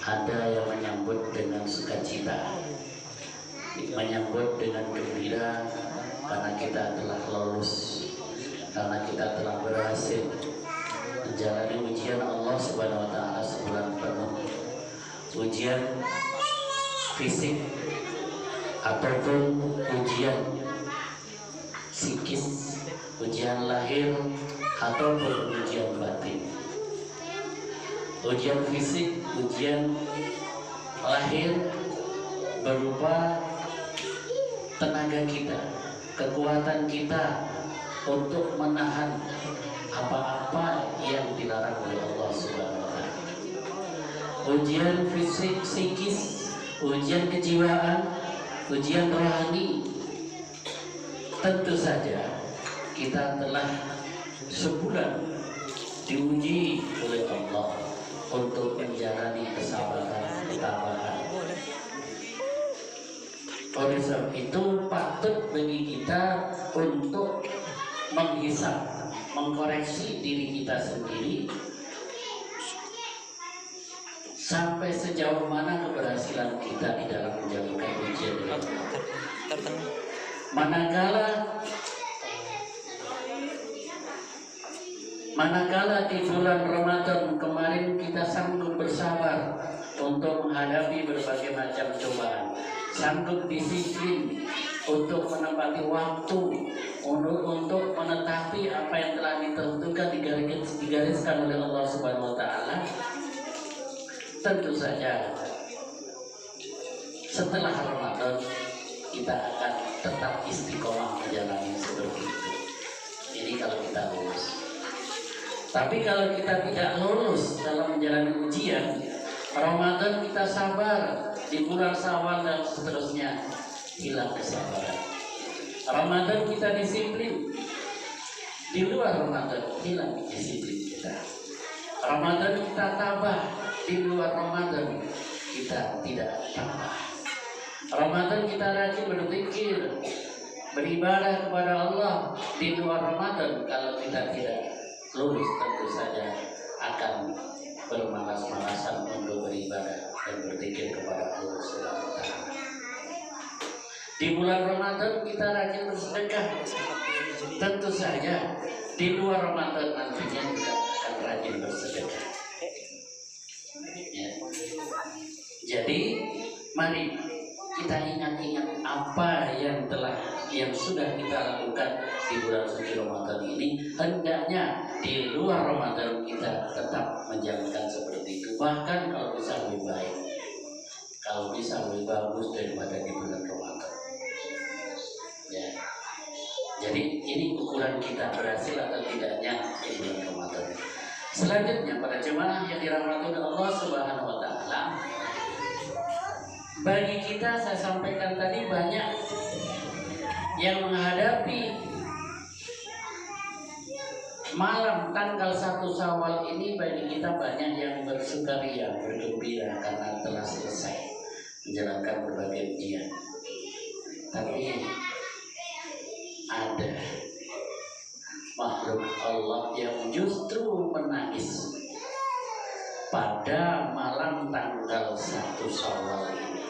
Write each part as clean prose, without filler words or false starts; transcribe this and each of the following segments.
Ada yang menyambut dengan sukacita, menyambut dengan gembira karena kita telah lolos, karena kita telah berhasil menjalani ujian Allah Subhanahu wa taala sebulan penuh. Ujian fisik ataupun ujian psikis, ujian lahir ataupun ujian batin. Ujian fisik, ujian lahir berupa tenaga kita, kekuatan kita untuk menahan apa-apa yang dilarang oleh Allah Subhanahu wa taala. Ujian fisik, psikis, ujian kejiwaan, ujian rohani. Tentu saja kita telah sebulan diuji oleh Allah untuk menjalani kesabaran, ketabahan. Oleh sebab itu patut bagi kita untuk menghisap, mengkoreksi diri kita sendiri sampai sejauh mana keberhasilan kita di dalam menjalankan ujian ini. Manakala di bulan Ramadan kemarin kita sanggup bersabar untuk menghadapi berbagai macam cobaan, sanggup disiplin untuk menempati waktu, untuk menetapi apa yang telah ditentukan digariskan oleh Allah Subhanahu wa taala. Tentu saja setelah Ramadan kita akan tetap istiqomah menjalani seperti itu. Ini kalau kita lulus. Tapi kalau kita tidak lulus dalam menjalani ujian, Ramadan kita sabar, di bulan Syawal dan seterusnya hilang kesabaran. Ramadan kita disiplin, di luar Ramadan hilang disiplin kita. Ramadan kita tabah, di luar Ramadan kita tidak tabah. Ramadan kita rajin berzikir, beribadah kepada Allah, di luar Ramadan kalau kita tidak lulus tentu saja akan bermalas-malasan untuk beribadah dan berzikir kepada Allah Subhanahu wa taala. Di bulan Ramadan kita rajin bersedekah. Tentu saja di luar Ramadan nantinya kita akan rajin bersedekah. Ya. Jadi mari kita ingat-ingat apa yang sudah kita lakukan di bulan suci Ramadan ini. Hendaknya di luar Ramadan kita tetap menjalankan seperti itu, bahkan kalau bisa lebih baik, kalau bisa lebih bagus daripada di bulan Ramadan. Ya. Jadi ini ukuran kita berhasil atau tidaknya di bulan Ramadan. Selanjutnya para jemaah yang dirahmati oleh Allah Subhanahu wa taala, bagi kita saya sampaikan tadi banyak yang menghadapi malam tanggal 1 Syawal ini. Bagi kita banyak yang bersukaria, bergembira karena telah selesai menjalankan berbagai ujian. Tapi ada makhluk Allah yang justru menangis pada malam tanggal 1 Syawal ini.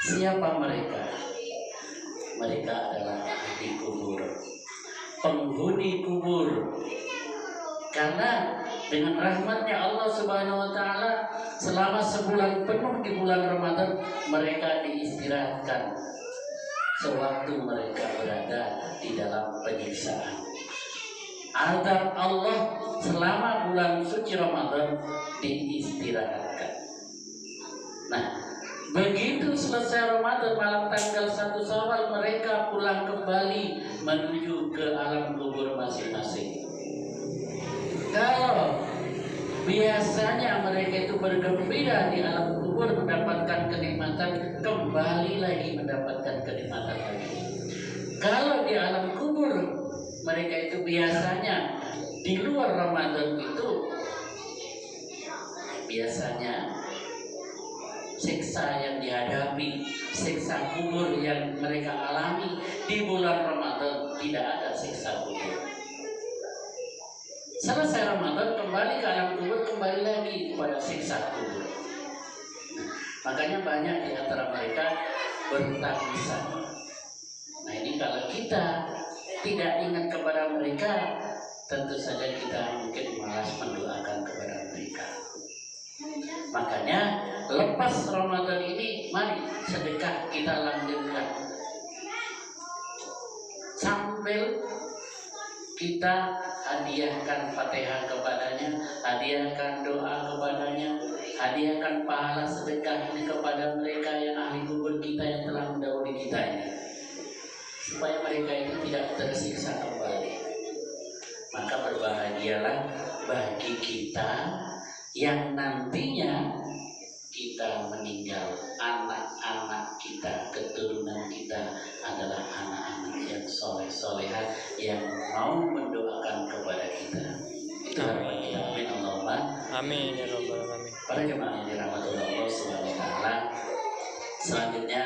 Siapa mereka? Mereka adalah ahli kubur, penghuni kubur. Karena dengan rahmatnya Allah Subhanahu wa taala selama sebulan penuh di bulan Ramadan mereka diistirahatkan sewaktu mereka berada di dalam penyiksaan. Azab Allah selama bulan suci Ramadan diistirahatkan. Nah, begitu selesai Ramadan malam tanggal 1 Syawal mereka pulang kembali menuju ke alam kubur masing-masing. Kalau biasanya mereka itu bergembira di alam kubur mendapatkan kenikmatan, kembali lagi mendapatkan kenikmatan lagi. Kalau di alam kubur mereka itu biasanya di luar Ramadan itu biasanya siksa yang dihadapi, siksa kubur yang mereka alami. Di bulan Ramadan tidak ada siksa kubur. Selesai Ramadan kembali ke alam kubur, kembali lagi kepada siksa kubur. Makanya banyak di antara mereka bertangisan. Nah ini kalau kita tidak ingat kepada mereka, tentu saja kita mungkin malas mendoakan kepada mereka. Makanya lepas Ramadan ini, mari sedekah kita lanjutkan sambil kita hadiahkan Fatihah kepadanya, hadiahkan doa kepadanya, hadiahkan pahala sedekah ini kepada mereka yang ahli kubur kita yang telah mendahului kita ini, supaya mereka itu tidak tersiksa kembali. Maka berbahagialah bagi kita yang nantinya kita meninggal, anak-anak kita, keturunan kita adalah anak-anak yang soleh-solehat yang mau mendoakan kepada kita. Itu harapan kita. Amin Allahumma Amin ya Rabbal alamin. Para jemaah yang dirahmati Allah Subhanahu wa taala, selanjutnya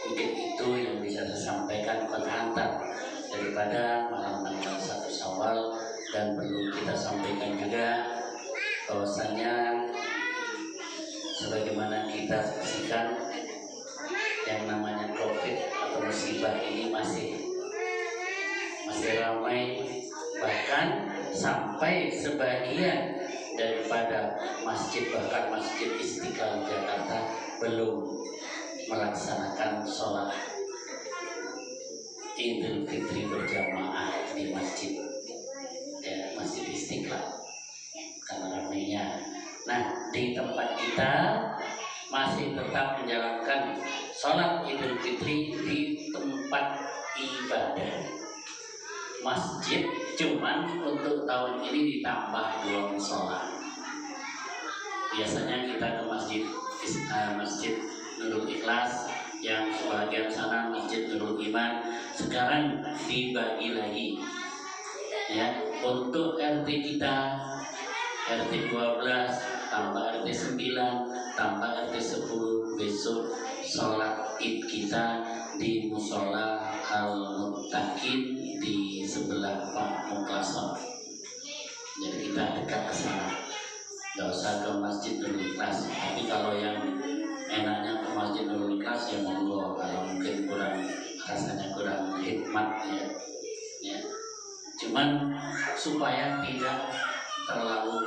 mungkin itu yang bisa saya sampaikan pengantar daripada malam tanggal 1 Syawal, dan perlu kita sampaikan juga bahwasanya sebagaimana kita saksikan yang namanya COVID atau musibah ini masih ramai, bahkan sampai sebagian daripada masjid, bahkan Masjid Istiqlal Jakarta belum melaksanakan sholat Idul Fitri berjamaah di masjid, ya, Masjid Istiqlal karena ramainya. Nah, di tempat kita masih tetap menjalankan sholat Idul Fitri di tempat ibadah masjid, cuman untuk tahun ini ditambah 2 musola. Biasanya kita ke Masjid Nurul Ikhlas, yang sebagian sana Masjid Nurul Iman, sekarang dibagi lagi, ya, untuk RT kita, RT 12 tambah RT 9 tambah RT 10, besok sholat id kita di musola Al-Muttaqin di sebelah Pak Muklason. Jadi kita dekat ke sana, nggak usah ke Masjid Nurul Ikhlas. Tapi kalau yang enaknya ke Masjid Nurul Ikhlas ya monggo, kalau mungkin rasanya kurang hikmat ya. Cuman supaya tidak terlalu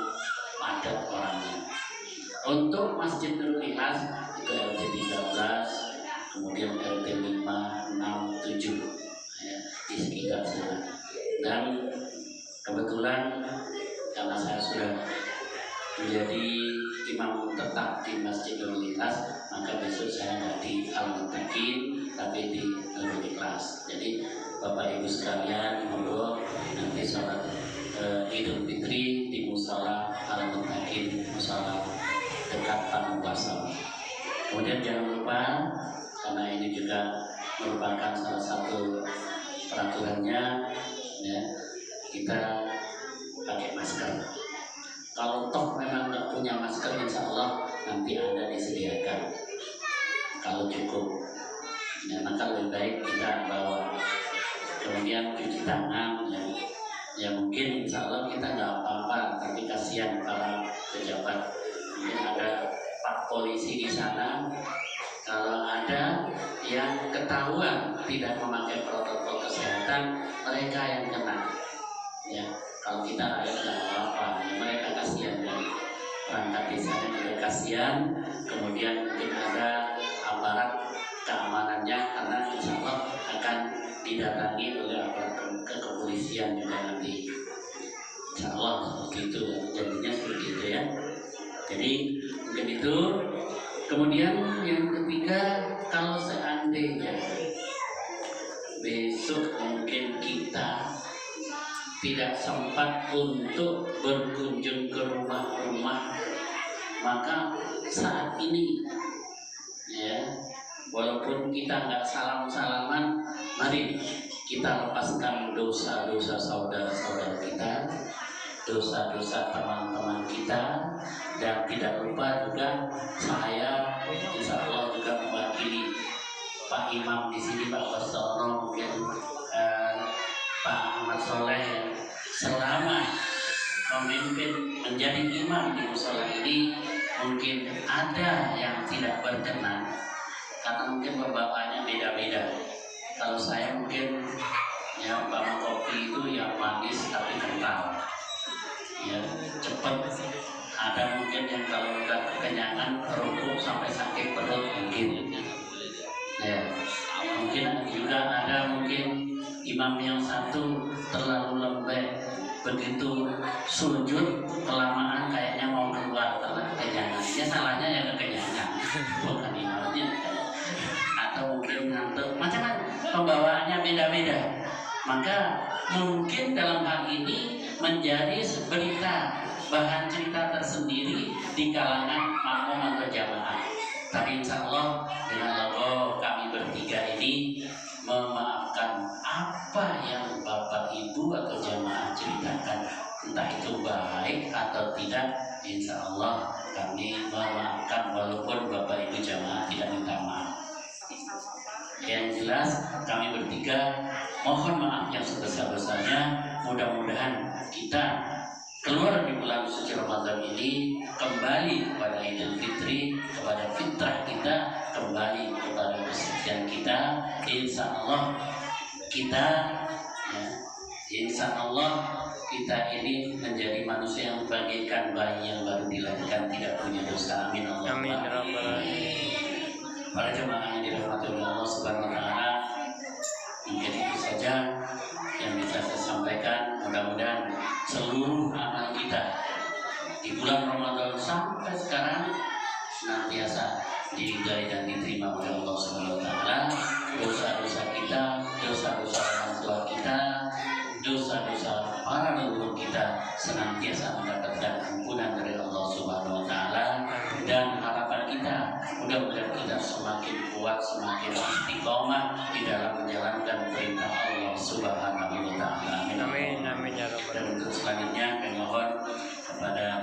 padat orangnya. Untuk Masjid Nurul Ikhlas itu RT 13, kemudian RT 5, 6, 7 ya, di sekitar sana. Dan kebetulan karena saya sudah menjadi imam tetap di Masjid Nurul Ikhlas, maka besok saya nggak di Al-Muttaqin tapi di Nurul Ikhlas. Jadi Bapak Ibu sekalian, monggo nanti sholat Idul Fitri di musola Al-Muttaqin, musola dekat Taman Plaza. Kemudian jangan lupa, karena ini juga merupakan salah satu peraturannya, ya, kita pakai masker. Kalau toh memang nggak punya masker, insya Allah nanti ada disediakan. Kalau cukup, ya, maka lebih baik kita bawa. Kemudian cuci tangan, ya mungkin insya Allah kita nggak apa-apa, tapi kasihan para pejabat. Mungkin ada Pak Polisi di sana, kalau ada yang ketahuan tidak memakai protokol kesehatan, mereka yang kena. Ya, kalau kita rakyat nggak apa-apa, ya, mereka kasihan, dan perangkat desanya juga kasihan. Kemudian mungkin ada aparat keamanannya, karena insya Allah akan didatangi oleh aparat kepolisian juga nanti. Insya Allah seperti itu, jadinya seperti itu ya. Jadi mungkin itu. Kemudian yang ketiga, kalau seandainya besok mungkin kita tidak sempat untuk berkunjung ke rumah-rumah, maka saat ini, ya, walaupun kita nggak salam-salaman, mari kita lepaskan dosa-dosa saudara-saudara kita, dosa-dosa teman-teman kita, dan tidak lupa juga saya insya Allah juga mewakili Pak Imam di sini, Pak Wasono, mungkin Pak Ahmad Soleh, selama memimpin menjadi imam di musola ini mungkin ada yang tidak berkenan karena mungkin pembawaannya beda-beda. Kalau saya mungkin yang bawa kopi itu yang manis tapi kental, ya cepat. Ada mungkin yang kalau udah kekenyangan rokok sampai sakit perut mungkin, ya mungkin juga ada mungkin imam yang satu terlalu lembek, begitu sujud kelamaan kayaknya mau keluar karena kekenyangan. Ya salahnya ya kekenyangan, bukan imamnya. Atau mungkin ngantuk, macam-macam pembawaannya beda-beda. Maka mungkin dalam hal ini menjadi berita bahan cerita tersendiri di kalangan makmum atau jamaah. Tapi insya Allah dengan logo kami bertiga ini memaafkan apa yang Bapak Ibu atau jamaah ceritakan, entah itu baik atau tidak, insya Allah kami memaafkan walaupun Bapak Ibu jamaah tidak minta maaf. Yang jelas kami bertiga mohon maaf yang sebesar-besarnya. Mudah-mudahan kita keluar di bulan suci Ramadan ini kembali kepada Idul Fitri, kepada fitrah kita, kembali kepada kesucian kita. Insya Allah kita, ya, insya Allah kita ini menjadi manusia yang bagaikan bayi yang baru dilahirkan, tidak punya dosa. Amin Allah. Amin ya rabbal alamin. Para jemaah yang dirahmati oleh Allah Subhanahu wa taala, mungkin itu saja yang bisa saya sampaikan. Mudah-mudahan seluruh amal kita di bulan Ramadan sampai sekarang senantiasa diridai dan diterima oleh Allah Subhanahu wa taala. Dosa-dosa kita, dosa-dosa orang tua kita, dosa-dosa para leluhur kita senantiasa mendapatkan ampunan dari Allah Subhanahu wa taala. Dan harapan kita, mudah-mudahan kita semakin kuat, semakin istiqomah di dalam menjalankan perintah Allah Subhanahu wa taala. Amin amin ya rabbal Dan untuk selanjutnya kami mohon kepada